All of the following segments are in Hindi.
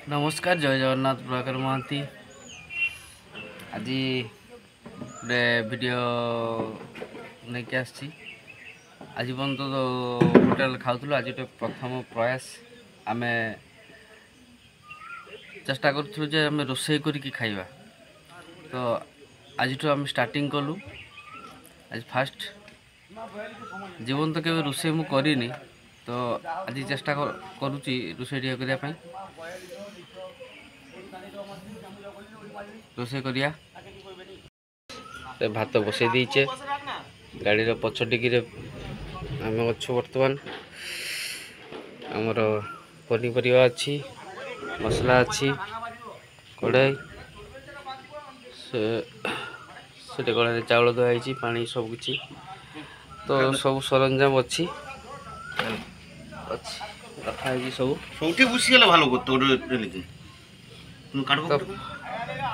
नमस्कार जय जगन्नाथ प्रभाकर महांती आज गोटे वीडियो नहीं आसी आज पर्यंत तो होटेल खाऊलु आज गोटे प्रथम प्रयास आम चेष्टा करूँ जे आम रोषे करके खाइबा तो आज आम स्टार्टिंग कलु आज फास्ट जीवन तो केवे रोषे मु करिनी तो आज चेष्टा करुँची रोषे करने रोषे करिया भात बसई दीचे गाड़ी पछ डिग्री आम अच्छे बर्तमान आमर पनीपरिया अच्छी मसला अच्छी कड़ाई से कड़ाई चाउल धुआई पानी सबकि तो सब सरंजाम अच्छी रखाई सब तो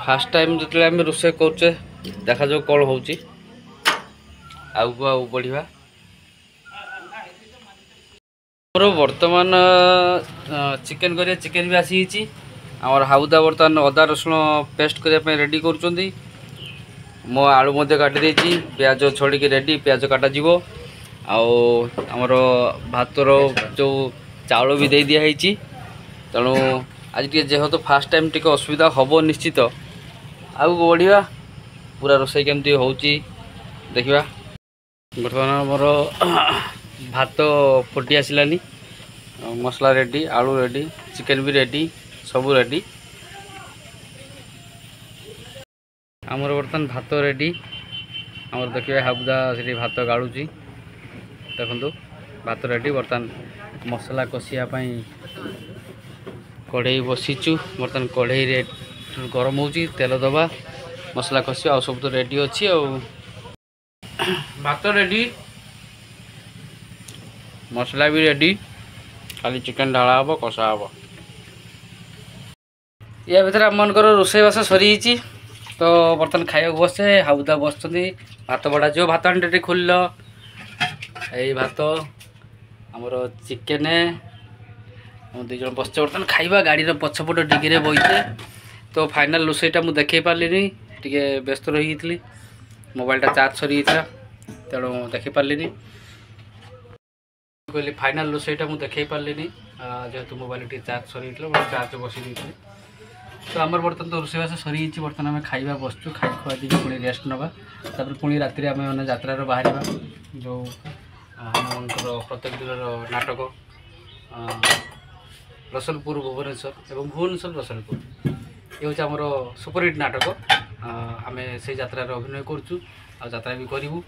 फास्ट टाइम जो आम रोषे करे देखा जाओ कौन हो आगू बढ़िया बर्तमान चिकेन करिया चिकेन भी आसी आमर हाउदा बर्तमान अदा रसुण पेस्ट करने रेडी कर मो आलू काटी देती प्याज छड़िकी रेडी प्याज काटा जीवो आमर भातर जो चाउल भी दे दिखाई तेणु आज टे जेहेतु फास्ट टाइम टे असुविधा हम निश्चित आगू बढ़िया पूरा रोषे केमती हो देखा बर्तमान मोर भात फुटी आसलानी मसला रेडी आलू रेडी चिकेन भी रेडी सब रेडी आमर बर्तमान भात रेडी आमर देखिए हाबुदा से भात गाड़ुची देखु भात रेडी बर्तमान मसला कषिया कढ़ई बसीचु बर्तमान कढ़ई रे गरम हो तेल दबा मसला कषि आ सब तो रेडी अच्छी भात रेडी मसला भी रेडी खाली चिकेन ढाला हम कषा हम या भर आम मनकर रोषेबास सरी तो बर्तमान खाया बसे हाउदा बस भात बड़ा जो भात हांडी खोल यही भात आमर चिकेन दुई जन बस बर्तमान खाइबा गाड़ी पछपट डिग्री बहीचे तो फाइनाल रोषेटा मुझे देखे पार्ली टे व्यस्त रही मोबाइलटा चार्ज सरी तेणु देखे पार्ली कहली फाइनाल रोषेटा मुझे देखे पार्ली जेहेतु मोबाइल टे चार्ज सरी चार्ज बसई तो आमर बर्तमान तो रोषेबास सरी बर्तमान आम खाइबा बसचु खाई खुआ दी पुणी रेस्ट नवा तापर पुणी राति आम मैंने यात्रा बाहर जो आम प्रत्येक दिन नाटक रसलपुर भुवनेश्वर एवं भुवनेश्वर रसलपुर ये हूँ आमर सुपरहिट नाटक आम से यात्रा अभिनय करुँ यात्रा भी करूँ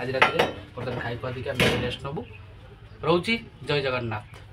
आज राति बर्तमान खाई खुआ दी रेस्ट नबू रोची जय जगन्नाथ।